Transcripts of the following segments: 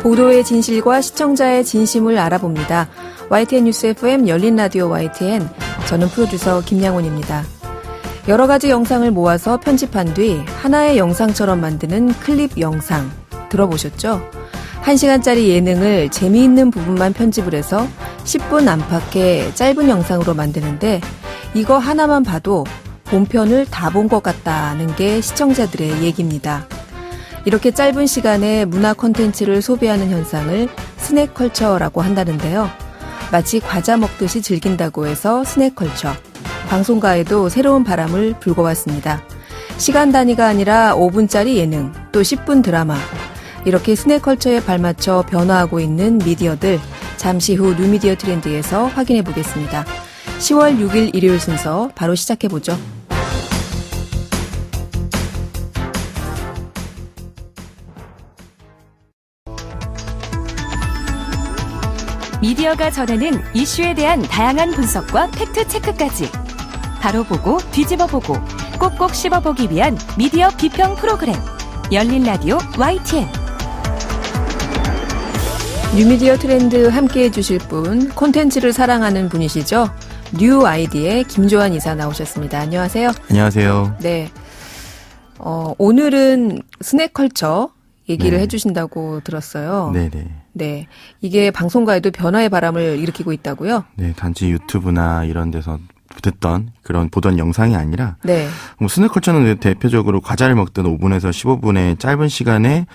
보도의 진실과 시청자의 진심을 알아봅니다. YTN 뉴스 FM 열린 라디오 YTN, 저는 프로듀서 김양훈입니다. 여러 가지 영상을 모아서 편집한 뒤 하나의 영상처럼 만드는 클립 영상 들어보셨죠? 1시간짜리 예능을 재미있는 부분만 편집을 해서 10분 안팎의 짧은 영상으로 만드는데 이거 하나만 봐도 본편을 다 본 것 같다는 게 시청자들의 얘기입니다. 이렇게 짧은 시간에 문화 콘텐츠를 소비하는 현상을 스낵컬처라고 한다는데요. 마치 과자 먹듯이 즐긴다고 해서 스낵컬처. 방송가에도 새로운 바람을 불고 왔습니다. 시간 단위가 아니라 5분짜리 예능, 또 10분 드라마. 이렇게 스낵컬처에 발맞춰 변화하고 있는 미디어들, 잠시 후 뉴미디어 트렌드에서 확인해 보겠습니다. 10월 6일 일요일 순서 바로 시작해 보죠. 미디어가 전하는 이슈에 대한 다양한 분석과 팩트체크까지 바로 보고 뒤집어 보고 꼭꼭 씹어보기 위한 미디어 비평 프로그램 열린 라디오 YTN. 뉴미디어 트렌드 함께해 주실 분, 콘텐츠를 사랑하는 분이시죠. 뉴 아이디의 김조한 이사 나오셨습니다. 안녕하세요. 안녕하세요. 네. 오늘은 스낵컬처 얘기를 네. 해주신다고 들었어요. 네네. 네. 이게 방송가에도 변화의 바람을 일으키고 있다고요? 네, 단지 유튜브나 이런 데서 듣던 그런 보던 영상이 아니라 네. 뭐 스낵컬처는 대표적으로 과자를 먹던 5분에서 15분의 짧은 시간에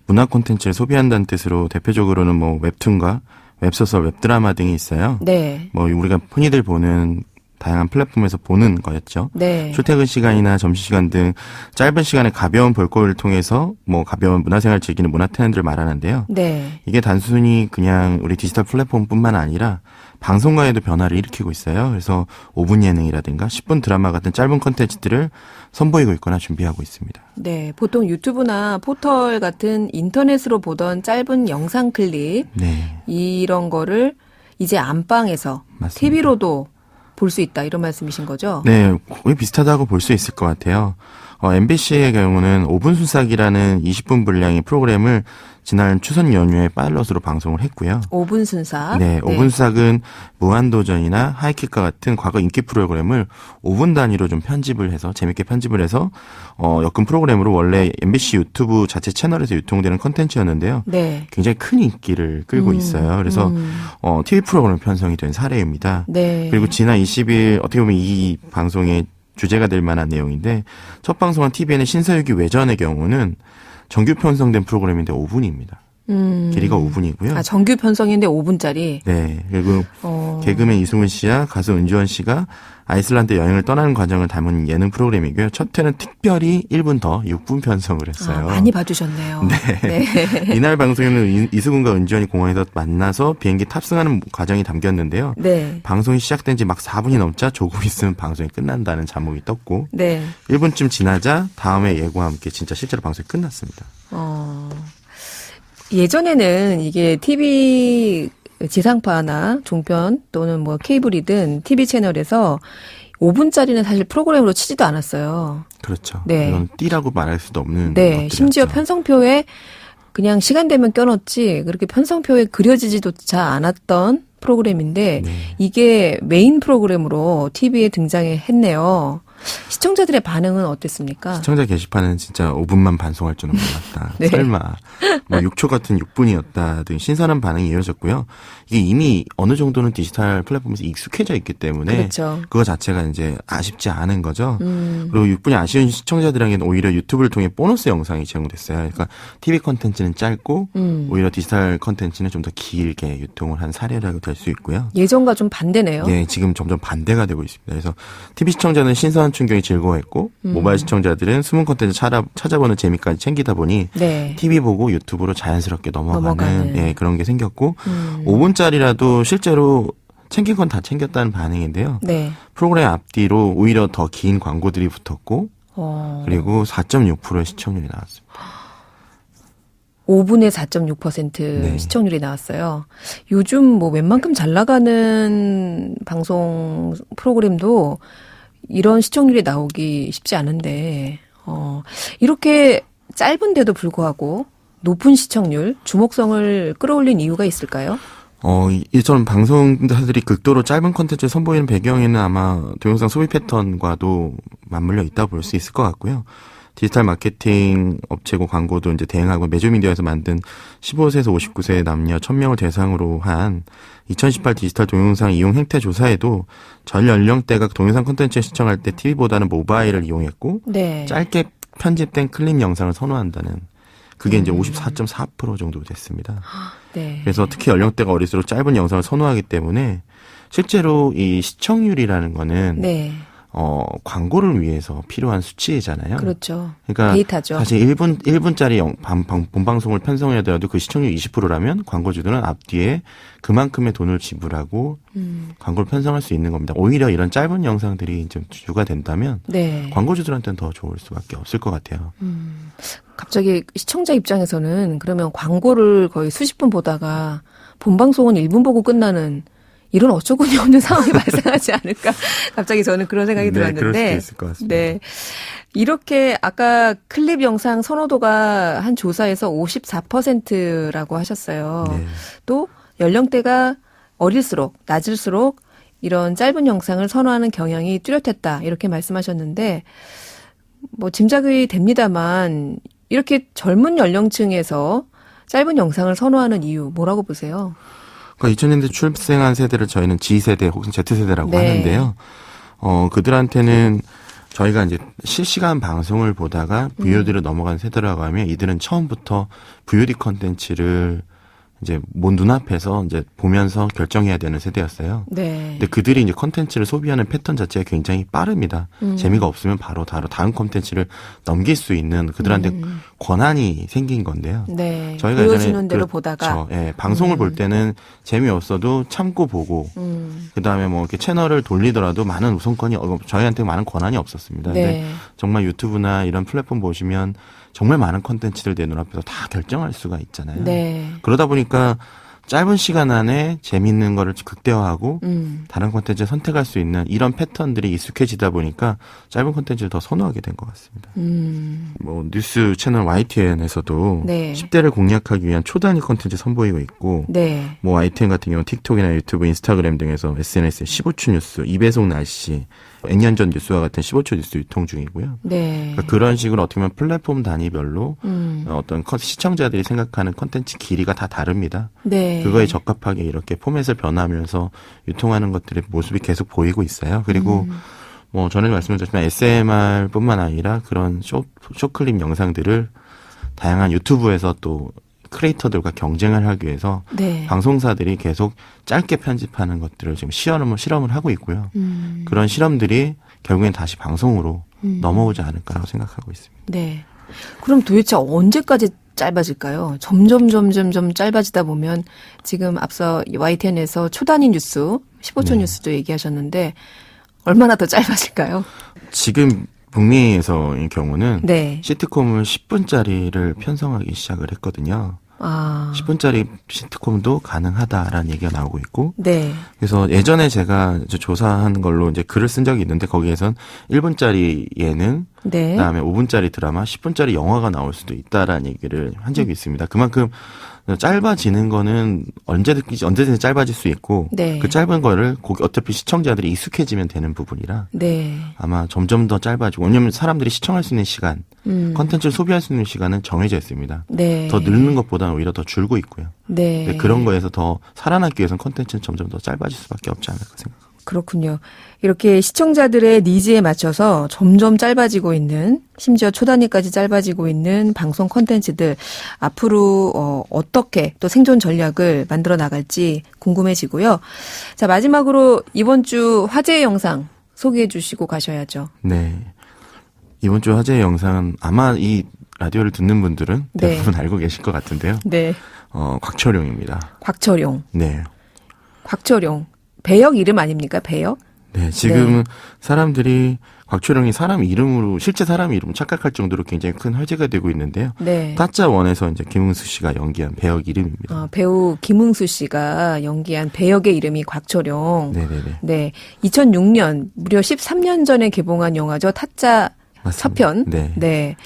문화 콘텐츠를 소비한다는 뜻으로 대표적으로는 뭐 웹툰과 웹소설, 웹드라마 등이 있어요. 네. 뭐 우리가 흔히들 보는 다양한 플랫폼에서 보는 거였죠. 네. 출퇴근 시간이나 점심시간 등 짧은 시간에 가벼운 볼거리를 통해서 뭐 가벼운 문화생활을 즐기는 문화 트렌드를 말하는데요. 네. 이게 단순히 그냥 우리 디지털 플랫폼뿐만 아니라 방송가에도 변화를 일으키고 있어요. 그래서 5분 예능이라든가 10분 드라마 같은 짧은 콘텐츠들을 선보이고 있거나 준비하고 있습니다. 네. 보통 유튜브나 포털 같은 인터넷으로 보던 짧은 영상 클립, 네. 이런 거를 이제 안방에서 맞습니다. TV로도 볼 수 있다, 이런 말씀이신 거죠? 네, 거의 비슷하다고 볼 수 있을 것 같아요. MBC의 경우는 5분 순삭이라는 20분 분량의 프로그램을 지난 추석 연휴에 파일럿으로 방송을 했고요. 5분 순삭. 네, 5분 순삭은 무한도전이나 하이킥과 같은 과거 인기 프로그램을 5분 단위로 좀 편집을 해서 재밌게 편집을 해서 엮은 프로그램으로 원래 MBC 유튜브 자체 채널에서 유통되는 컨텐츠였는데요. 네. 굉장히 큰 인기를 끌고 있어요. 그래서 TV 프로그램 편성이 된 사례입니다. 네. 그리고 지난 20일 어떻게 보면 이 방송의 주제가 될 만한 내용인데 첫 방송한 TVN의 신서유기 외전의 경우는 정규 편성된 프로그램인데 5분입니다. 길이가 5분이고요. 아, 정규 편성인데 5분짜리? 네. 그리고 개그맨 이승훈 씨와 가수 은지원 씨가 아이슬란드 여행을 떠나는 과정을 담은 예능 프로그램이고요. 첫 회는 특별히 1분 더 6분 편성을 했어요. 아, 많이 봐주셨네요. 네. 네. 이날 방송에는 이승훈과 은지원이 공항에서 만나서 비행기 탑승하는 과정이 담겼는데요. 네. 방송이 시작된 지 막 4분이 넘자 조금 있으면 방송이 끝난다는 자목이 떴고 네. 1분쯤 지나자 다음에 예고와 함께 진짜 실제로 방송이 끝났습니다. 예전에는 이게 TV 지상파나 종편 또는 뭐 케이블이든 TV 채널에서 5분짜리는 사실 프로그램으로 치지도 않았어요. 그렇죠. 네. 이건 띠라고 말할 수도 없는 네. 것들이었죠. 심지어 편성표에 그냥 시간 되면 껴넣지 그렇게 편성표에 그려지지조차 않았던 프로그램인데 네. 이게 메인 프로그램으로 TV에 등장했네요. 시청자들의 반응은 어땠습니까? 시청자 게시판은 진짜 5분만 방송할 줄은 몰랐다. 네. 설마 뭐 6초 같은 6분이었다 등 신선한 반응이 이어졌고요. 이게 이미 어느 정도는 디지털 플랫폼에서 익숙해져 있기 때문에 그렇죠. 그거 자체가 이제 아쉽지 않은 거죠. 그리고 6분이 아쉬운 시청자들에게는 오히려 유튜브를 통해 보너스 영상이 제공됐어요. 그러니까 TV 콘텐츠는 짧고 오히려 디지털 콘텐츠는 좀 더 길게 유통을 한 사례라고 될 수 있고요. 예전과 좀 반대네요. 네, 지금 점점 반대가 되고 있습니다. 그래서 TV 시청자는 신선한 충격이 즐거워했고 모바일 시청자들은 숨은 콘텐츠 찾아보는 재미까지 챙기다 보니 네. TV 보고 유튜브로 자연스럽게 넘어가는 예, 그런 게 생겼고 5분짜리라도 실제로 챙긴 건 다 챙겼다는 반응인데요. 네. 프로그램 앞뒤로 오히려 더 긴 광고들이 붙었고 그리고 4.6%의 시청률이 나왔습니다. 5분에 4.6% 네. 시청률이 나왔어요. 요즘 뭐 웬만큼 잘 나가는 방송 프로그램도 이런 시청률이 나오기 쉽지 않은데, 이렇게 짧은데도 불구하고 높은 시청률, 주목성을 끌어올린 이유가 있을까요? 이전 방송사들이 극도로 짧은 콘텐츠를 선보이는 배경에는 아마 동영상 소비 패턴과도 맞물려 있다고 볼 수 있을 것 같고요. 디지털 마케팅 업체고 광고도 이제 대행하고 매주미디어에서 만든 15세에서 59세 남녀 1000명을 대상으로 한 2018 디지털 동영상 이용 행태 조사에도 전 연령대가 동영상 콘텐츠를 시청할 때 TV보다는 모바일을 이용했고 네. 짧게 편집된 클립 영상을 선호한다는 그게 이제 54.4% 정도 됐습니다. 네. 그래서 특히 연령대가 어릴수록 짧은 영상을 선호하기 때문에 실제로 이 시청률이라는 거는 네. 광고를 위해서 필요한 수치잖아요. 그렇죠. 그러니까 데이터죠. 사실 1분짜리 본방송을 편성해야 하더라도 그 시청률 20%라면 광고주들은 앞뒤에 그만큼의 돈을 지불하고 광고를 편성할 수 있는 겁니다. 오히려 이런 짧은 영상들이 좀 주가 된다면 네. 광고주들한테는 더 좋을 수밖에 없을 것 같아요. 갑자기 시청자 입장에서는 그러면 광고를 거의 수십 분 보다가 본방송은 1분 보고 끝나는 이런 어처구니 없는 상황이 발생하지 않을까. 갑자기 저는 그런 생각이 들었는데. 그럴 수도 있을 것 같습니다. 네. 이렇게 아까 클립 영상 선호도가 한 조사에서 54%라고 하셨어요. 네. 또 연령대가 어릴수록, 낮을수록 이런 짧은 영상을 선호하는 경향이 뚜렷했다. 이렇게 말씀하셨는데 뭐 짐작이 됩니다만 이렇게 젊은 연령층에서 짧은 영상을 선호하는 이유 뭐라고 보세요? 그러니까 2000년대 출생한 세대를 저희는 G세대 혹은 Z세대라고 네. 하는데요. 그들한테는 저희가 이제 실시간 방송을 보다가 VOD로 넘어간 세대라고 하면 이들은 처음부터 VOD 컨텐츠를 이제 눈앞에서 이제 보면서 결정해야 되는 세대였어요. 네. 근데 그들이 이제 컨텐츠를 소비하는 패턴 자체가 굉장히 빠릅니다. 재미가 없으면 바로 다음 컨텐츠를 넘길 수 있는 그들한테 권한이 생긴 건데요. 네. 저희가 보여주는 대로 보다가. 예, 방송을 볼 때는 재미없어도 참고 보고 그다음에 뭐 이렇게 채널을 돌리더라도 많은 우선권이 저희한테 많은 권한이 없었습니다. 네. 근데 정말 유튜브나 이런 플랫폼 보시면 정말 많은 콘텐츠를 내 눈앞에서 다 결정할 수가 있잖아요. 네. 그러다 보니까 짧은 시간 안에 재밌는 거를 극대화하고 다른 콘텐츠를 선택할 수 있는 이런 패턴들이 익숙해지다 보니까 짧은 콘텐츠를 더 선호하게 된 것 같습니다. 뭐 뉴스 채널 YTN에서도 네. 10대를 공략하기 위한 초단위 콘텐츠 선보이고 있고 네. 뭐 YTN 같은 경우는 틱톡이나 유튜브, 인스타그램 등에서 SNS에 15초 뉴스, 이배속 날씨, N년 전 뉴스와 같은 15초 뉴스 유통 중이고요. 네. 그러니까 그런 식으로 어떻게 보면 플랫폼 단위별로 어떤 시청자들이 생각하는 콘텐츠 길이가 다 다릅니다. 네. 그거에 적합하게 이렇게 포맷을 변하면서 유통하는 것들의 모습이 계속 보이고 있어요. 그리고 뭐 전에 말씀드렸지만 SMR뿐만 아니라 그런 쇼클립 영상들을 다양한 유튜브에서 또 크리에이터들과 경쟁을 하기 위해서 네. 방송사들이 계속 짧게 편집하는 것들을 지금 실험을 하고 있고요. 그런 실험들이 결국엔 다시 방송으로 넘어오지 않을까라고 생각하고 있습니다. 네. 그럼 도대체 언제까지 짧아질까요? 점점 짧아지다 보면 지금 앞서 YTN에서 초단위 뉴스, 15초 네. 뉴스도 얘기하셨는데 얼마나 더 짧아질까요? 지금 북미에서의 경우는 네. 시트콤을 10분짜리를 편성하기 시작을 했거든요. 아. 10분짜리 시트콤도 가능하다라는 얘기가 나오고 있고 네. 그래서 예전에 제가 조사한 걸로 이제 글을 쓴 적이 있는데 거기에선 1분짜리 예능 네. 그다음에 5분짜리 드라마, 10분짜리 영화가 나올 수도 있다라는 얘기를 한 적이 있습니다. 그만큼 짧아지는 거는 언제든지 짧아질 수 있고 네. 그 짧은 거를 어차피 시청자들이 익숙해지면 되는 부분이라 네. 아마 점점 더 짧아지고 왜냐하면 사람들이 시청할 수 있는 시간, 컨텐츠를 소비할 수 있는 시간은 정해져 있습니다. 네. 더 늘는 것보다는 오히려 더 줄고 있고요. 네. 그런 거에서 더 살아남기 위해서는 컨텐츠는 점점 더 짧아질 수밖에 없지 않을까 생각합니다. 그렇군요. 이렇게 시청자들의 니즈에 맞춰서 점점 짧아지고 있는, 심지어 초단위까지 짧아지고 있는 방송 콘텐츠들 앞으로 어떻게 또 생존 전략을 만들어 나갈지 궁금해지고요. 자, 마지막으로 이번 주 화제의 영상 소개해 주시고 가셔야죠. 네. 이번 주 화제의 영상은 아마 이 라디오를 듣는 분들은 대부분 알고 계실 것 같은데요. 네. 곽철용입니다. 곽철용. 네. 곽철용. 배역 이름 아닙니까? 배역? 네, 지금은 사람들이 곽철용이 실제 사람 이름으로 착각할 정도로 굉장히 큰 화제가 되고 있는데요. 네. 타짜원에서 이제 김응수 씨가 연기한 배역 이름입니다. 배우 김응수 씨가 연기한 배역의 이름이 곽철용. 네네네. 네. 2006년, 무려 13년 전에 개봉한 영화죠. 타짜 맞습니다. 첫 편. 네. 네.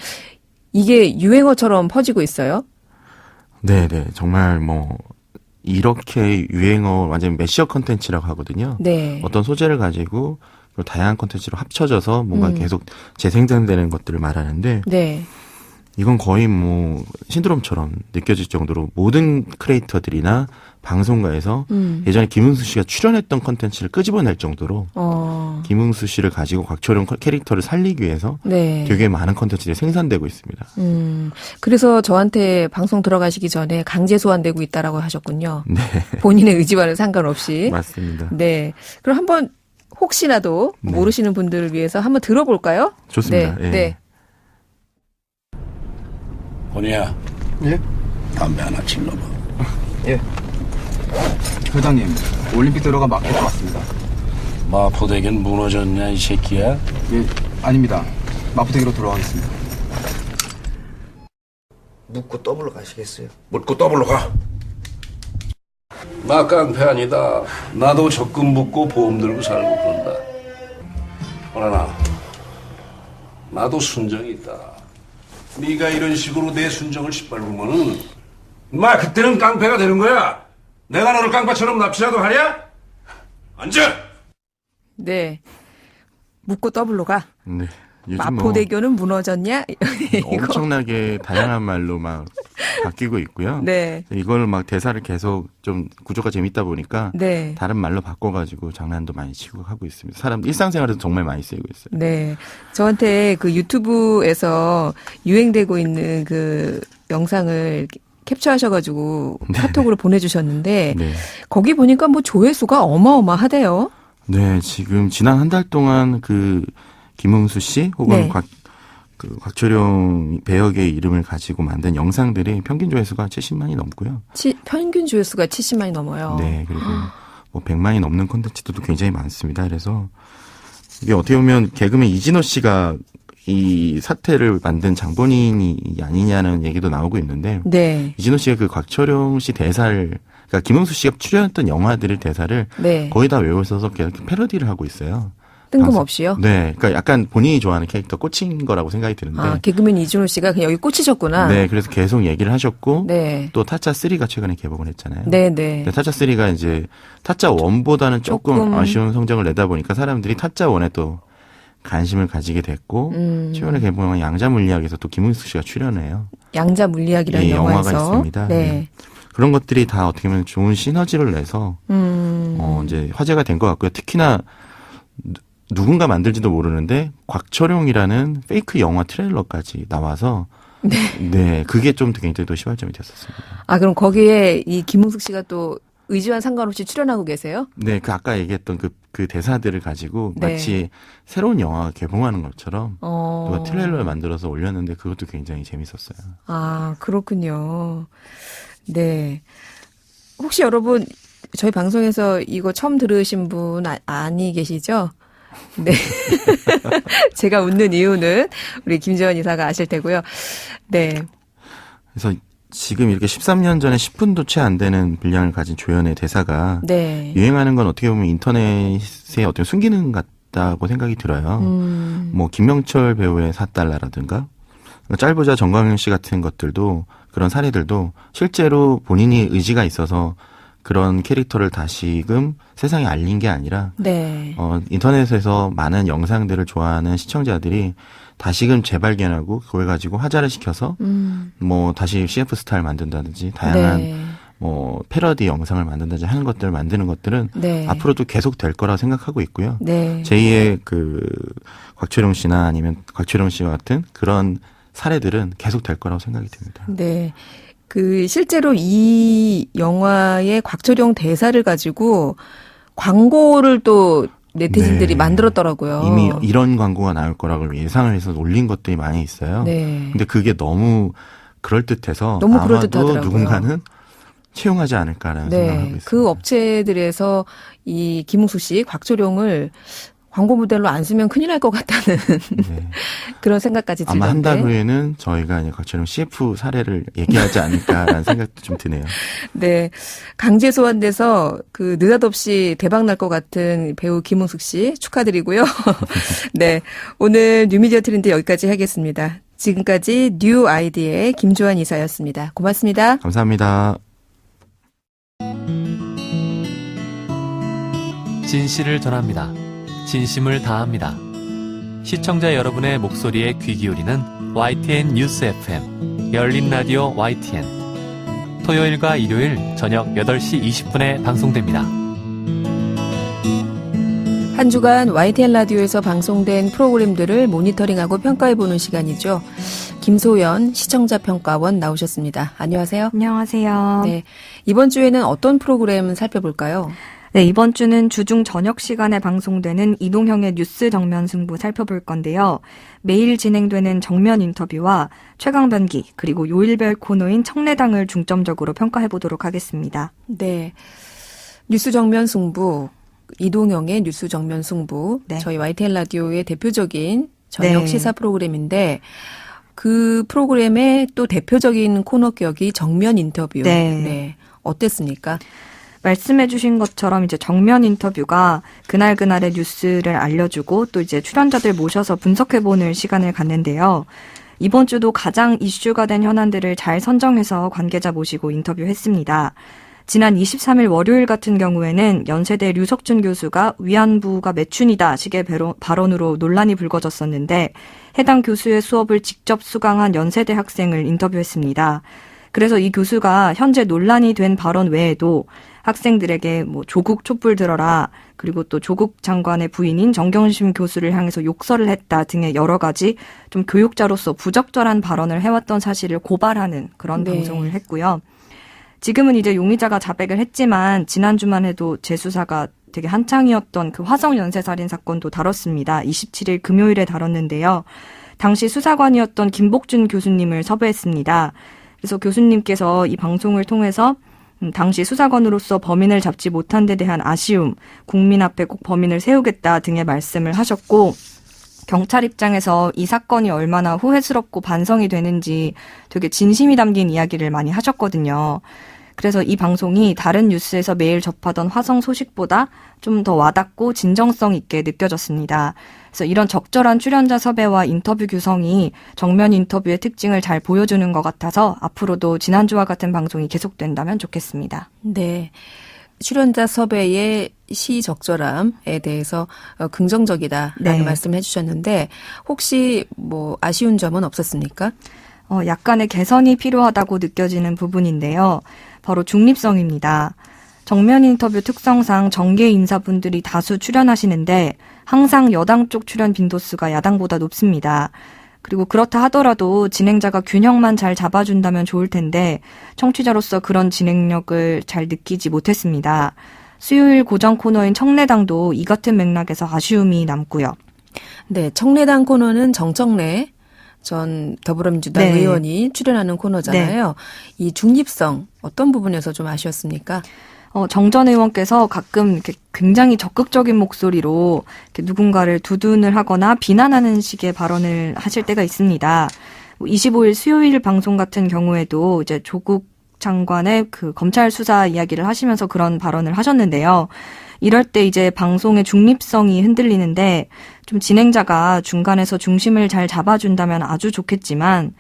이게 유행어처럼 퍼지고 있어요. 네네. 정말 뭐 이렇게 유행어 완전 매시업 컨텐츠라고 하거든요. 네. 어떤 소재를 가지고 다양한 컨텐츠로 합쳐져서 뭔가 계속 재생산되는 것들을 말하는데 네. 이건 거의 뭐 신드롬처럼 느껴질 정도로 모든 크리에이터들이나 방송가에서 예전에 김웅수 씨가 출연했던 컨텐츠를 끄집어낼 정도로 김웅수 씨를 가지고 곽철용 캐릭터를 살리기 위해서 네. 되게 많은 컨텐츠들이 생산되고 있습니다. 그래서 저한테 방송 들어가시기 전에 강제 소환되고 있다라고 하셨군요. 네. 본인의 의지와는 상관없이. 맞습니다. 네. 그럼 한번 혹시라도 네. 모르시는 분들을 위해서 한번 들어볼까요? 좋습니다. 네. 예. 네. 본이야, 예? 담배 하나 질러봐. 예. 회장님, 올림픽 들어가 마켓 왔습니다. 마포대교는 무너졌냐, 이 새끼야? 예, 아닙니다. 마포대교로 돌아가겠습니다. 묻고 더블로 가시겠어요? 묻고 더블로 가. 나 깡패 아니다. 나도 적금 붓고 보험 들고 살고 그런다. 그러나 나도 순정이 있다. 네가 이런 식으로 내 순정을 짓밟으면은 마 그때는 깡패가 되는 거야. 내가 너를 깡패처럼 납치라도 하냐? 앉아. 네. 묻고 더블로 가. 네. 요즘 마포대교는 무너졌냐? 뭐 엄청나게 다양한 말로 막 바뀌고 있고요. 네. 이걸 막 대사를 계속 좀 구조가 재밌다 보니까 네. 다른 말로 바꿔가지고 장난도 많이 치고 하고 있습니다. 사람 일상생활에서 정말 많이 쓰이고 있어요. 네. 저한테 그 유튜브에서 유행되고 있는 그 영상을 캡처하셔가지고 카톡으로 보내주셨는데 네. 거기 보니까 뭐 조회수가 어마어마하대요. 네, 지금 지난 한 달 동안 그 김웅수 씨 혹은 네. 곽철용 배역의 이름을 가지고 만든 영상들이 평균 조회수가 70만이 넘고요. 평균 조회수가 70만이 넘어요. 네, 그리고 뭐 100만이 넘는 콘텐츠들도 굉장히 많습니다. 그래서 이게 어떻게 보면 개그맨 이진호 씨가 이 사태를 만든 장본인이 아니냐는 얘기도 나오고 있는데 네. 이진호 씨가 그 곽철용 씨 대사를 그러니까 김웅수 씨가 출연했던 영화들의 대사를 네. 거의 다 외워서 계속 패러디를 하고 있어요. 뜬금없이요? 네, 그러니까 약간 본인이 좋아하는 캐릭터 꽂힌 거라고 생각이 드는데. 아, 개그맨 이준호 씨가 그냥 여기 꽂히셨구나. 네, 그래서 계속 얘기를 하셨고. 네. 또 타짜 3가 최근에 개봉을 했잖아요. 네, 네. 근데 타짜 3가 이제 타짜 1보다는 조금 아쉬운 성적을 내다 보니까 사람들이 타짜 1에 또 관심을 가지게 됐고. 최근에 개봉한 양자 물리학에서 또 김웅수 씨가 출연해요. 양자 물리학이라는 예, 영화가 영화에서. 있습니다. 네. 네. 그런 것들이 다 어떻게 보면 좋은 시너지를 내서 이제 화제가 된 것 같고요. 특히나 누군가 만들지도 모르는데 곽철용이라는 페이크 영화 트레일러까지 나와서 네, 그게 좀 굉장히 또 시발점이 됐었습니다. 아, 그럼 거기에 이 김웅숙 씨가 또 의지와 상관없이 출연하고 계세요? 네, 그 아까 얘기했던 그 대사들을 가지고 네. 마치 새로운 영화가 개봉하는 것처럼 누가 트레일러를 만들어서 올렸는데 그것도 굉장히 재밌었어요. 아, 그렇군요. 네. 혹시 여러분 저희 방송에서 이거 처음 들으신 분 아니 계시죠? 네. 제가 웃는 이유는 우리 김재원 이사가 아실 테고요. 네. 그래서 지금 이렇게 13년 전에 10분도 채 안 되는 분량을 가진 조연의 대사가 네. 유행하는 건 어떻게 보면 인터넷의 어떤 순기능 같다고 생각이 들어요. 뭐 김명철 배우의 4달러라든가 짤보자 정광용 씨 같은 것들도 그런 사례들도 실제로 본인이 의지가 있어서 그런 캐릭터를 다시금 세상에 알린 게 아니라 네. 인터넷에서 많은 영상들을 좋아하는 시청자들이 다시금 재발견하고 그걸 가지고 화제를 시켜서 뭐 다시 CF 스타를 만든다든지 다양한 네. 뭐 패러디 영상을 만든다든지 하는 것들을 만드는 것들은 네. 앞으로도 계속 될 거라고 생각하고 있고요. 네. 제2의 그 곽철용 씨나 아니면 곽철용 씨와 같은 그런 사례들은 계속 될 거라고 생각이 듭니다. 네. 그 실제로 이 영화의 곽철용 대사를 가지고 광고를 또 네티즌들이 네. 만들었더라고요. 이미 이런 광고가 나올 거라고 예상을 해서 올린 것들이 많이 있어요. 네. 근데 그게 너무 그럴듯해서 너무 아마도 그럴듯하더라고요. 누군가는 채용하지 않을까라는 생각을 하고 네. 있습니다. 그 업체들에서 이 김웅수 씨, 곽철용을 광고 모델로 안 쓰면 큰일 날 것 같다는 네. 그런 생각까지 들던데. 아마 한 달 후에는 저희가 이제 곽철용 CF 사례를 얘기하지 않을까라는 생각도 좀 드네요. 네. 강제 소환돼서 그 느닷없이 대박 날 것 같은 배우 김웅숙 씨 축하드리고요. 네. 오늘 뉴미디어 트렌드 여기까지 하겠습니다. 지금까지 뉴 아이디의 김주환 이사였습니다. 고맙습니다. 감사합니다. 진실을 전합니다. 진심을 다합니다. 시청자 여러분의 목소리에 귀 기울이는 YTN 뉴스 FM 열린 라디오 YTN 토요일과 일요일 저녁 8시 20분에 방송됩니다. 한 주간 YTN 라디오에서 방송된 프로그램들을 모니터링하고 평가해보는 시간이죠. 김소연 시청자 평가원 나오셨습니다. 안녕하세요. 안녕하세요. 네, 이번 주에는 어떤 프로그램 살펴볼까요? 네, 이번 주는 주중 저녁 시간에 방송되는 이동형의 뉴스 정면 승부 살펴볼 건데요. 매일 진행되는 정면 인터뷰와 최강 변기 그리고 요일별 코너인 청래당을 중점적으로 평가해 보도록 하겠습니다. 네, 뉴스 정면 승부, 이동형의 뉴스 정면 승부, 네. 저희 YTN 라디오의 대표적인 저녁 네. 시사 프로그램인데 그 프로그램의 또 대표적인 코너격이 정면 인터뷰. 네. 어땠습니까? 말씀해 주신 것처럼 이제 정면 인터뷰가 그날그날의 뉴스를 알려주고 또 이제 출연자들 모셔서 분석해보는 시간을 갖는데요. 이번 주도 가장 이슈가 된 현안들을 잘 선정해서 관계자 모시고 인터뷰했습니다. 지난 23일 월요일 같은 경우에는 연세대 류석준 교수가 위안부가 매춘이다 식의 발언으로 논란이 불거졌었는데 해당 교수의 수업을 직접 수강한 연세대 학생을 인터뷰했습니다. 그래서 이 교수가 현재 논란이 된 발언 외에도 학생들에게 조국 촛불 들어라, 그리고 또 조국 장관의 부인인 정경심 교수를 향해서 욕설을 했다 등의 여러 가지 좀 교육자로서 부적절한 발언을 해왔던 사실을 고발하는 그런 네. 방송을 했고요. 지금은 이제 용의자가 자백을 했지만 지난주만 해도 재수사가 되게 한창이었던 그 화성 연쇄살인 사건도 다뤘습니다. 27일 금요일에 다뤘는데요. 당시 수사관이었던 김복준 교수님을 섭외했습니다. 그래서 교수님께서 이 방송을 통해서 당시 수사관으로서 범인을 잡지 못한 데 대한 아쉬움, 국민 앞에 꼭 범인을 세우겠다 등의 말씀을 하셨고 경찰 입장에서 이 사건이 얼마나 후회스럽고 반성이 되는지 되게 진심이 담긴 이야기를 많이 하셨거든요. 그래서 이 방송이 다른 뉴스에서 매일 접하던 화성 소식보다 좀 더 와닿고 진정성 있게 느껴졌습니다. 그래서 이런 적절한 출연자 섭외와 인터뷰 구성이 정면 인터뷰의 특징을 잘 보여주는 것 같아서 앞으로도 지난주와 같은 방송이 계속된다면 좋겠습니다. 네. 출연자 섭외의 시적절함에 대해서 긍정적이다라는 네. 말씀을 해주셨는데 혹시 아쉬운 점은 없었습니까? 약간의 개선이 필요하다고 느껴지는 부분인데요. 바로 중립성입니다. 정면 인터뷰 특성상 정계 인사분들이 다수 출연하시는데 항상 여당 쪽 출연 빈도수가 야당보다 높습니다. 그리고 그렇다 하더라도 진행자가 균형만 잘 잡아준다면 좋을 텐데 청취자로서 그런 진행력을 잘 느끼지 못했습니다. 수요일 고정 코너인 청래당도 이 같은 맥락에서 아쉬움이 남고요. 네, 청래당 코너는 정청래 전 더불어민주당 네. 의원이 출연하는 코너잖아요. 이 중립성 어떤 부분에서 좀 아쉬웠습니까? 정 전 의원께서 가끔 이렇게 굉장히 적극적인 목소리로 이렇게 누군가를 두둔을 하거나 비난하는 식의 발언을 하실 때가 있습니다. 25일 수요일 방송 같은 경우에도 이제 조국 장관의 그 검찰 수사 이야기를 하시면서 그런 발언을 하셨는데요. 이럴 때 이제 방송의 중립성이 흔들리는데 좀 진행자가 중간에서 중심을 잘 잡아준다면 아주 좋겠지만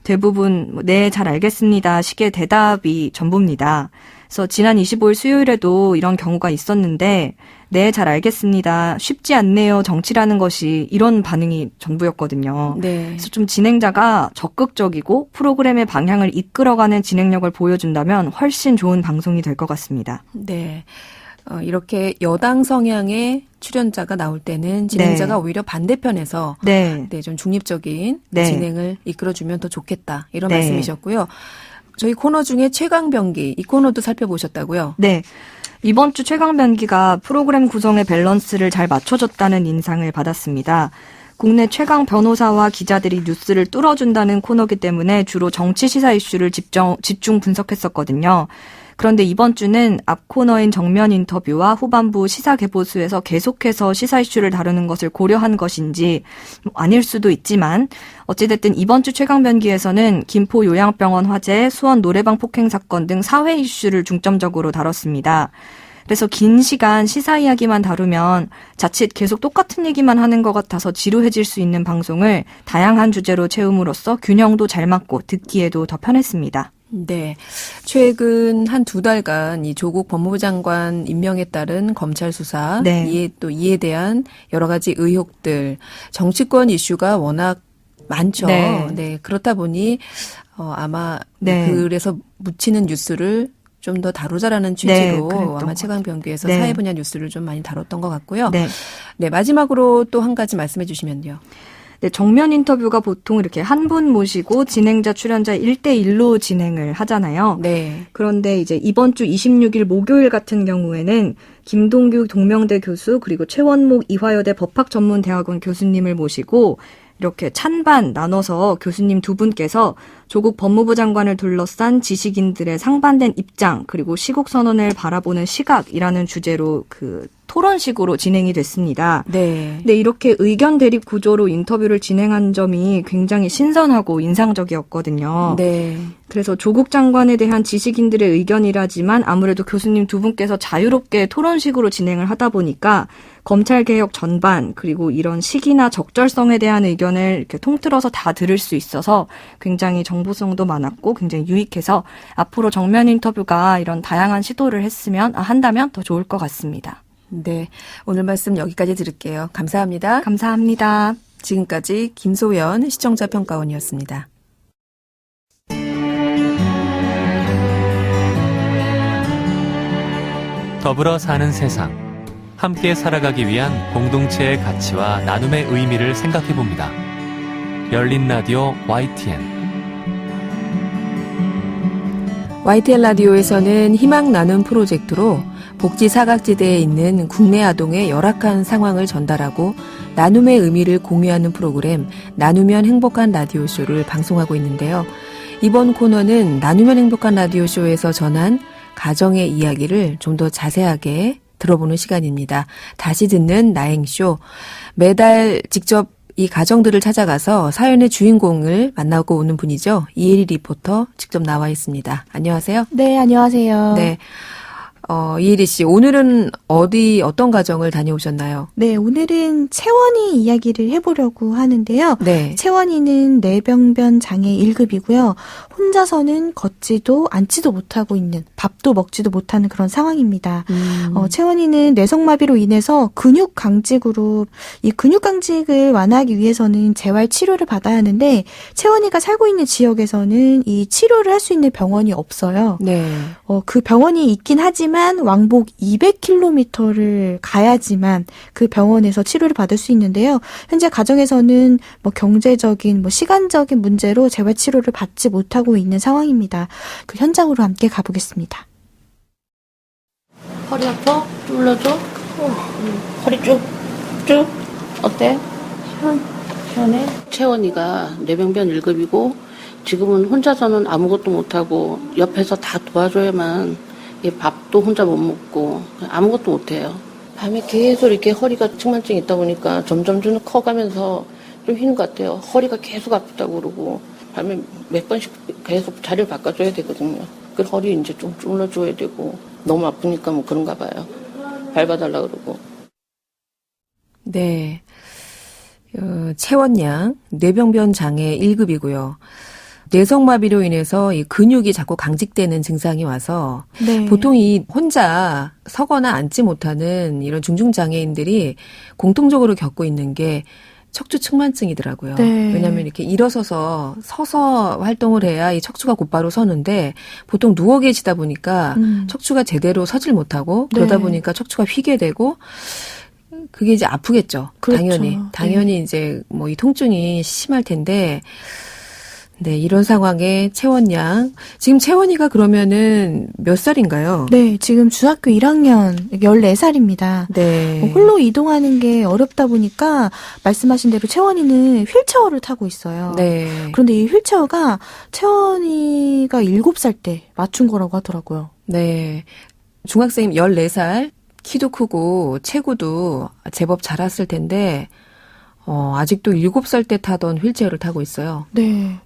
대부분 네, 잘 알겠습니다 식의 대답이 전부입니다. 그래서 지난 25일 수요일에도 이런 경우가 있었는데 네, 잘 알겠습니다. 쉽지 않네요. 정치라는 것이 이런 반응이 전부였거든요. 네. 그래서 좀 진행자가 적극적이고 프로그램의 방향을 이끌어가는 진행력을 보여준다면 훨씬 좋은 방송이 될 것 같습니다. 네. 이렇게 여당 성향의 출연자가 나올 때는 진행자가 네. 오히려 반대편에서 네. 좀 중립적인 네. 진행을 이끌어주면 더 좋겠다. 이런 네. 말씀이셨고요. 저희 코너 중에 최강병기 이 코너도 살펴보셨다고요? 네. 이번 주 최강변기가 프로그램 구성의 밸런스를 잘 맞춰줬다는 인상을 받았습니다. 국내 최강 변호사와 기자들이 뉴스를 뚫어준다는 코너이기 때문에 주로 정치 시사 이슈를 집중 분석했었거든요. 그런데 이번 주는 앞 코너인 정면 인터뷰와 후반부 시사 개보수에서 계속해서 시사 이슈를 다루는 것을 고려한 것인지 아닐 수도 있지만 어찌됐든 이번 주 최강변기에서는 김포 요양병원 화재, 수원 노래방 폭행 사건 등 사회 이슈를 중점적으로 다뤘습니다. 그래서 긴 시간 시사 이야기만 다루면 자칫 계속 똑같은 얘기만 하는 것 같아서 지루해질 수 있는 방송을 다양한 주제로 채움으로써 균형도 잘 맞고 듣기에도 더 편했습니다. 네. 최근 한 2달간 이 조국 법무부 장관 임명에 따른 검찰 수사, 네. 이에 대한 여러 가지 의혹들, 정치권 이슈가 워낙 많죠. 네. 네. 그렇다 보니 아마 네. 그래서 묻히는 뉴스를 좀 더 다루자라는 취지로 그랬던 아마 것 최강병기에서 네. 사회 분야 뉴스를 좀 많이 다뤘던 것 같고요. 네. 네. 마지막으로 또 한 가지 말씀해 주시면요. 네, 정면 인터뷰가 보통 이렇게 한 분 모시고 진행자, 출연자 1대1로 진행을 하잖아요. 네. 그런데 이제 이번 주 26일 목요일 같은 경우에는 김동규 동명대 교수 그리고 최원목 이화여대 법학전문대학원 교수님을 모시고 이렇게 찬반 나눠서 교수님 두 분께서 조국 법무부 장관을 둘러싼 지식인들의 상반된 입장 그리고 시국 선언을 바라보는 시각이라는 주제로 그 토론식으로 진행이 됐습니다. 네. 근데 이렇게 의견 대립 구조로 인터뷰를 진행한 점이 굉장히 신선하고 인상적이었거든요. 네. 그래서 조국 장관에 대한 지식인들의 의견이라지만 아무래도 교수님 두 분께서 자유롭게 토론식으로 진행을 하다 보니까 검찰개혁 전반 그리고 이런 시기나 적절성에 대한 의견을 이렇게 통틀어서 다 들을 수 있어서 굉장히 정보성도 많았고 굉장히 유익해서 앞으로 정면 인터뷰가 이런 다양한 시도를 한다면 더 좋을 것 같습니다. 네. 오늘 말씀 여기까지 들을게요. 감사합니다. 감사합니다. 지금까지 김소연 시청자 평가원이었습니다. 더불어 사는 세상. 함께 살아가기 위한 공동체의 가치와 나눔의 의미를 생각해봅니다. 열린 라디오 YTN. YTN 라디오에서는 희망 나눔 프로젝트로 복지 사각지대에 있는 국내 아동의 열악한 상황을 전달하고 나눔의 의미를 공유하는 프로그램 나누면 행복한 라디오쇼를 방송하고 있는데요. 이번 코너는 나누면 행복한 라디오쇼에서 전한 가정의 이야기를 좀 더 자세하게 들어보는 시간입니다. 다시 듣는 나행쇼. 매달 직접 이 가정들을 찾아가서 사연의 주인공을 만나고 오는 분이죠. 이혜리 리포터 직접 나와 있습니다. 안녕하세요. 네, 안녕하세요. 네. 이혜리 씨, 오늘은 어떤 가정을 다녀오셨나요? 네, 오늘은 채원이 이야기를 해보려고 하는데요. 네. 채원이는 뇌병변 장애 1급이고요. 혼자서는 걷지도 앉지도 못하고 있는, 밥도 먹지도 못하는 그런 상황입니다. 채원이는 뇌성마비로 인해서 근육강직으로, 이 근육강직을 완화하기 위해서는 재활 치료를 받아야 하는데, 채원이가 살고 있는 지역에서는 이 치료를 할 수 있는 병원이 없어요. 네. 그 병원이 있긴 하지만 왕복 200km를 가야지만 그 병원에서 치료를 받을 수 있는데요. 현재 가정에서는 경제적인, 시간적인 문제로 재활 치료를 받지 못하고 있는 상황입니다. 그 현장으로 함께 가보겠습니다. 허리 아파? 눌러줘? 허리 쭉 어때? 시원해? 채원이가 뇌병변 1급이고 지금은 혼자서는 아무것도 못하고 옆에서 다 도와줘야만 밥도 혼자 못 먹고 아무것도 못해요. 밤에 계속 이렇게 허리가 측만증이 있다 보니까 점점 커가면서 좀 힘든 것 같아요. 허리가 계속 아프다고 그러고 밤에 몇 번씩 계속 자리를 바꿔줘야 되거든요. 그 허리 이제 좀 눌러줘야 되고 너무 아프니까 그런가 봐요. 밟아달라 그러고. 네. 채원양 뇌병변 장애 1급이고요. 뇌성마비로 인해서 이 근육이 자꾸 강직되는 증상이 와서 네. 보통 이 혼자 서거나 앉지 못하는 이런 중증장애인들이 공통적으로 겪고 있는 게 척추 측만증이더라고요. 네. 왜냐하면 이렇게 일어서서 서서 활동을 해야 이 척추가 곧바로 서는데 보통 누워 계시다 보니까 척추가 제대로 서질 못하고 그러다 네. 보니까 척추가 휘게 되고 그게 이제 아프겠죠. 그렇죠. 당연히 네. 이제 이 통증이 심할 텐데 네, 이런 상황에 채원양. 지금 채원이가 그러면은 몇 살인가요? 네, 지금 중학교 1학년 14살입니다. 네. 홀로 이동하는 게 어렵다 보니까 말씀하신 대로 채원이는 휠체어를 타고 있어요. 네. 그런데 이 휠체어가 채원이가 7살 때 맞춘 거라고 하더라고요. 네. 중학생 14살, 키도 크고 체구도 제법 자랐을 텐데 아직도 7살 때 타던 휠체어를 타고 있어요. 네.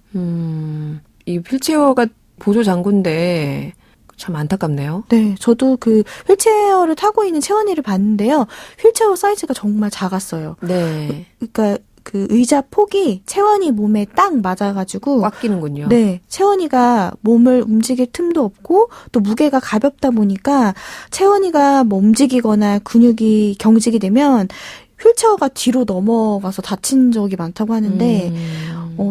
이 휠체어가 보조 장구인데 참 안타깝네요. 네, 저도 그 휠체어를 타고 있는 채원이를 봤는데요. 휠체어 사이즈가 정말 작았어요. 네. 그러니까 그 의자 폭이 채원이 몸에 딱 맞아가지고 꽉 끼는군요. 네, 채원이가 몸을 움직일 틈도 없고 또 무게가 가볍다 보니까 채원이가 뭐 움직이거나 근육이 경직이 되면 휠체어가 뒤로 넘어가서 다친 적이 많다고 하는데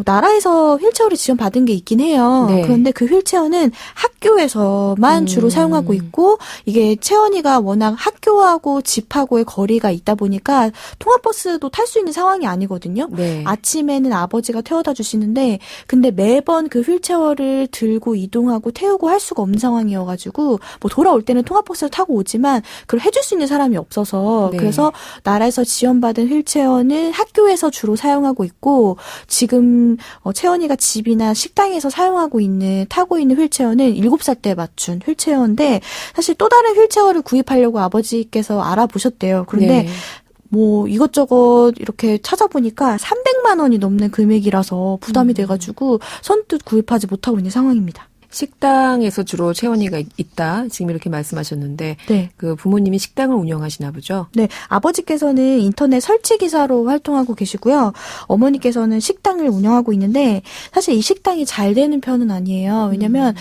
나라에서 휠체어를 지원받은 게 있긴 해요. 네. 그런데 그 휠체어는 학교에서만 주로 사용하고 있고 이게 채원이가 워낙 학교하고 집하고의 거리가 있다 보니까 통학버스도 탈 수 있는 상황이 아니거든요. 네. 아침에는 아버지가 태워다 주시는데 근데 매번 그 휠체어를 들고 이동하고 태우고 할 수가 없는 상황이어가지고 뭐 돌아올 때는 통학버스를 타고 오지만 그걸 해줄 수 있는 사람이 없어서 네. 그래서 나라에서 지원받은 휠체어는 학교에서 주로 사용하고 있고 지금 채원이가 집이나 식당에서 타고 있는 휠체어는 7살 때 맞춘 휠체어인데 사실 또 다른 휠체어를 구입하려고 아버지께서 알아보셨대요. 그런데 네. 뭐 이것저것 이렇게 찾아보니까 300만 원이 넘는 금액이라서 부담이 돼가지고 선뜻 구입하지 못하고 있는 상황입니다. 식당에서 주로 채원이가 있다. 지금 이렇게 말씀하셨는데 네. 그 부모님이 식당을 운영하시나 보죠? 네, 아버지께서는 인터넷 설치 기사로 활동하고 계시고요. 어머니께서는 식당을 운영하고 있는데 사실 이 식당이 잘 되는 편은 아니에요. 왜냐면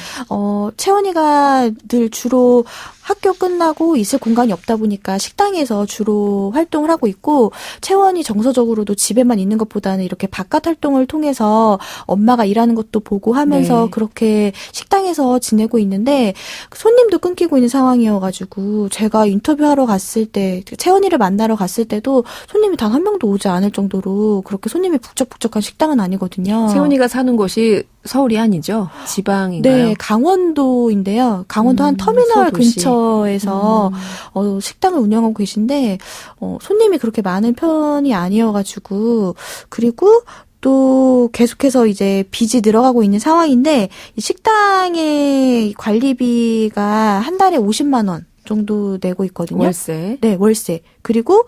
채원이가 늘 주로 학교 끝나고 있을 공간이 없다 보니까 식당에서 주로 활동을 하고 있고 채원이 정서적으로도 집에만 있는 것보다는 이렇게 바깥 활동을 통해서 엄마가 일하는 것도 보고 하면서 네. 그렇게 식당에서 지내고 있는데 손님도 끊기고 있는 상황이어가지고 제가 인터뷰하러 갔을 때 채원이를 만나러 갔을 때도 손님이 단 한 명도 오지 않을 정도로 그렇게 손님이 북적북적한 식당은 아니거든요. 채원이가 사는 곳이 서울이 아니죠? 지방인가요? 네, 강원도인데요. 강원도 한 터미널 소도시. 근처에서 식당을 운영하고 계신데 손님이 그렇게 많은 편이 아니어가지고 그리고 또 계속해서 이제 빚이 늘어가고 있는 상황인데 이 식당의 관리비가 한 달에 50만 원 정도 내고 있거든요. 월세. 네, 월세. 그리고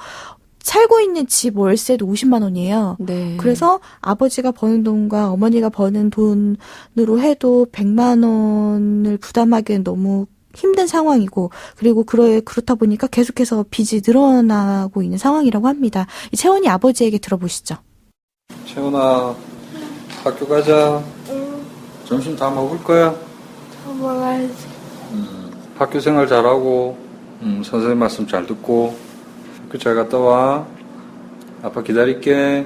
살고 있는 집 월세도 50만 원이에요. 네. 그래서 아버지가 버는 돈과 어머니가 버는 돈으로 해도 100만 원을 부담하기엔 너무 힘든 상황이고 그리고 그렇다 보니까 계속해서 빚이 늘어나고 있는 상황이라고 합니다. 이 채원이 아버지에게 들어보시죠. 채원아, 학교 가자. 점심 다 먹을 거야? 다 먹어야지. 학교 생활 잘하고, 선생님 말씀 잘 듣고, 학교 잘 갔다 와. 아빠 기다릴게.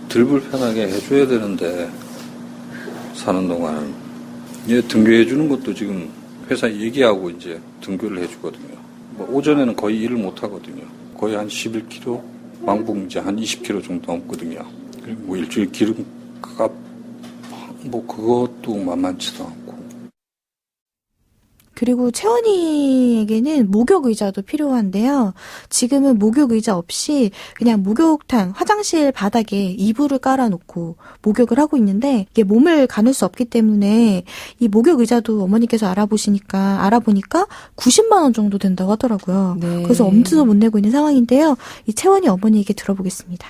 덜 불편하게 해줘야 되는데, 사는 동안. 얘 등교해주는 것도 지금 회사 얘기하고 이제 등교를 해주거든요. 뭐 오전에는 거의 일을 못 하거든요. 거의 한 11km, 왕복 이제 한 20km 정도 넘거든요. 그리고 뭐 일주일 기름값, 뭐 그것도 만만치도 않고. 그리고 채원이에게는 목욕의자도 필요한데요. 지금은 목욕의자 없이 그냥 목욕탕, 화장실 바닥에 이불을 깔아놓고 목욕을 하고 있는데 이게 몸을 가눌 수 없기 때문에 이 목욕의자도 어머니께서 알아보니까 90만 원 정도 된다고 하더라고요. 네. 그래서 엄두도 못 내고 있는 상황인데요. 이 채원이 어머니에게 들어보겠습니다.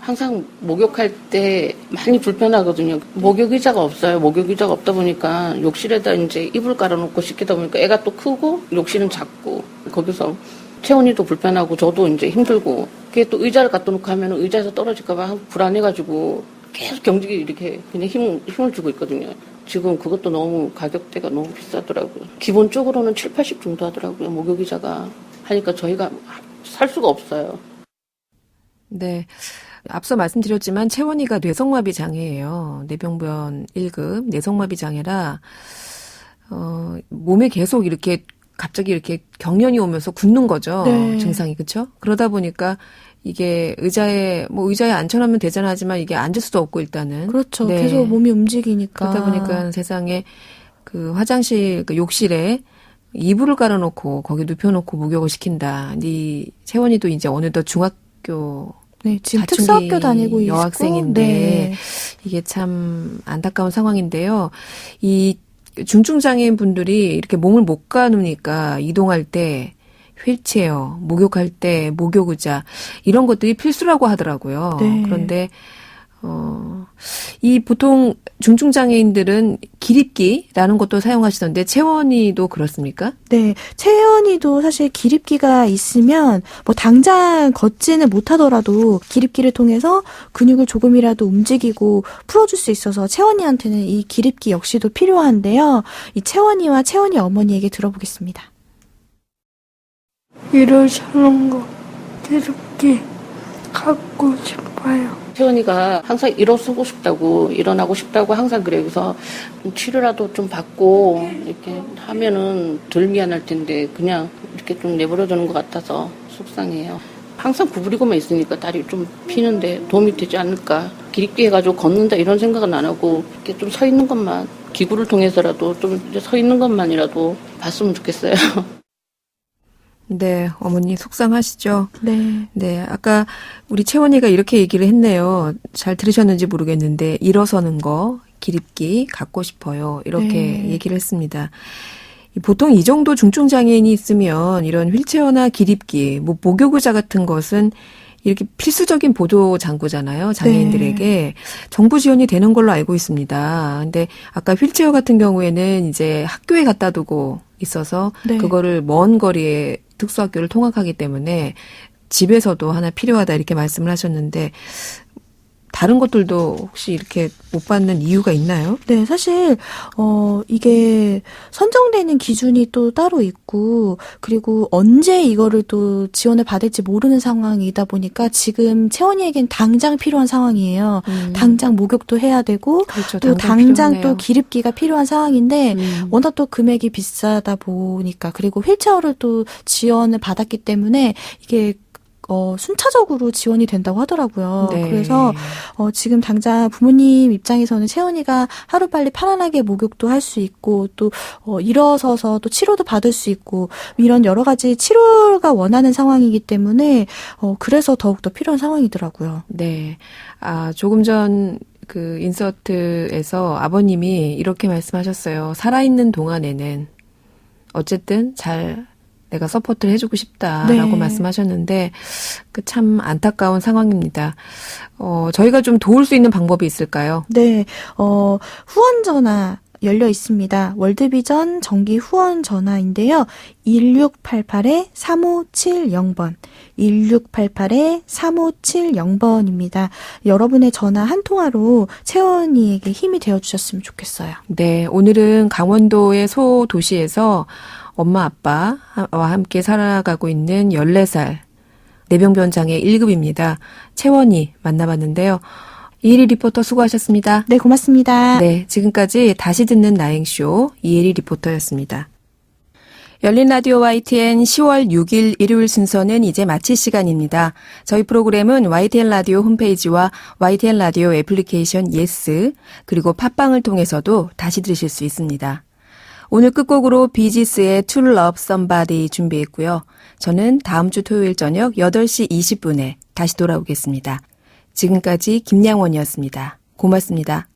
항상 목욕할 때 많이 불편하거든요. 목욕의자가 없어요. 목욕의자가 없다 보니까 욕실에다 이제 이불 깔아놓고 씻기다 보니까 애가 또 크고 욕실은 작고 거기서 채원이도 불편하고 저도 이제 힘들고 그게 또 의자를 갖다 놓고 하면 의자에서 떨어질까봐 불안해가지고 계속 경직이 이렇게 그냥 힘을 주고 있거든요. 지금 그것도 너무 가격대가 너무 비싸더라고요. 기본적으로는 7, 80 정도 하더라고요. 목욕의자가 하니까 저희가 살 수가 없어요. 네. 앞서 말씀드렸지만 채원이가 뇌성마비 장애예요. 뇌병변 1급 뇌성마비 장애라 몸에 계속 이렇게 갑자기 이렇게 경련이 오면서 굳는 거죠. 네. 증상이 그렇죠? 그러다 보니까 이게 의자에 앉혀놓으면 되잖아 하지만 이게 앉을 수도 없고 일단은 그렇죠. 네. 계속 몸이 움직이니까. 그러다 보니까 세상에 그 화장실 그 욕실에 이불을 깔아놓고 거기 눕혀놓고 목욕을 시킨다. 이 채원이도 이제 어느덧 중학교 네, 지금 사춘기 특수학교 다니고 있고 여학생인데 네. 이게 참 안타까운 상황인데요. 이 중증장애인 분들이 이렇게 몸을 못 가누니까 이동할 때 휠체어, 목욕할 때 목욕의자 이런 것들이 필수라고 하더라고요. 네. 그런데 이 보통 중증장애인들은 기립기라는 것도 사용하시던데 채원이도 그렇습니까? 네, 채연이도 사실 기립기가 있으면 뭐 당장 걷지는 못하더라도 기립기를 통해서 근육을 조금이라도 움직이고 풀어줄 수 있어서 채원이한테는 이 기립기 역시도 필요한데요. 이 채원이와 채원이 어머니에게 들어보겠습니다. 일어서는 거 기립기 갖고 싶어요. 채원이가 항상 일어서고 싶다고, 일어나고 싶다고 항상 그래요. 그래서 치료라도 좀 받고 이렇게 하면은 덜 미안할 텐데 그냥 이렇게 좀 내버려두는 것 같아서 속상해요. 항상 구부리고만 있으니까 다리 좀 피는데 도움이 되지 않을까. 기립기 해가지고 걷는다 이런 생각은 안 하고 이렇게 좀 서 있는 것만, 기구를 통해서라도 좀 서 있는 것만이라도 봤으면 좋겠어요. 네, 어머니 속상하시죠? 네. 네, 아까 우리 채원이가 이렇게 얘기를 했네요. 잘 들으셨는지 모르겠는데 일어서는 거, 기립기 갖고 싶어요. 이렇게 네. 얘기를 했습니다. 보통 이 정도 중증장애인이 있으면 이런 휠체어나 기립기, 뭐 목욕의자 같은 것은 이렇게 필수적인 보조장구잖아요. 장애인들에게. 네. 정부 지원이 되는 걸로 알고 있습니다. 근데 아까 휠체어 같은 경우에는 이제 학교에 갖다 두고 있어서 네. 그거를 먼 거리에 특수학교를 통학하기 때문에 집에서도 하나 필요하다 이렇게 말씀을 하셨는데 다른 것들도 혹시 이렇게 못 받는 이유가 있나요? 네, 사실 이게 선정되는 기준이 또 따로 있고 그리고 언제 이거를 또 지원을 받을지 모르는 상황이다 보니까 지금 채원이에겐 당장 필요한 상황이에요. 당장 목욕도 해야 되고 그렇죠, 또 당장 당장 필요하네요. 또 기립기가 필요한 상황인데 워낙 또 금액이 비싸다 보니까 그리고 휠체어를 또 지원을 받았기 때문에 이게 순차적으로 지원이 된다고 하더라고요. 네. 그래서 지금 당장 부모님 입장에서는 채원이가 하루빨리 편안하게 목욕도 할 수 있고 또 일어서서 또 치료도 받을 수 있고 이런 여러 가지 치료가 원하는 상황이기 때문에 그래서 더욱더 필요한 상황이더라고요. 네. 조금 전 그 인서트에서 아버님이 이렇게 말씀하셨어요. 살아있는 동안에는 어쨌든 잘 내가 서포트를 해주고 싶다라고 네. 말씀하셨는데 참 안타까운 상황입니다. 저희가 좀 도울 수 있는 방법이 있을까요? 네, 후원 전화 열려 있습니다. 월드비전 정기 후원 전화인데요. 1688-3570번, 1688-3570번입니다. 여러분의 전화 한 통화로 채원이에게 힘이 되어주셨으면 좋겠어요. 네, 오늘은 강원도의 소도시에서 엄마 아빠와 함께 살아가고 있는 14살 뇌병변 장애 1급입니다. 채원이 만나봤는데요. 이혜리 리포터 수고하셨습니다. 네, 고맙습니다. 네, 지금까지 다시 듣는 나행쇼 이혜리 리포터였습니다. 열린 라디오 YTN 10월 6일 일요일 순서는 이제 마칠 시간입니다. 저희 프로그램은 YTN 라디오 홈페이지와 YTN 라디오 애플리케이션 예스 그리고 팟빵을 통해서도 다시 들으실 수 있습니다. 오늘 끝곡으로 비지스의 To Love Somebody 준비했고요. 저는 다음 주 토요일 저녁 8시 20분에 다시 돌아오겠습니다. 지금까지 김양원이었습니다. 고맙습니다.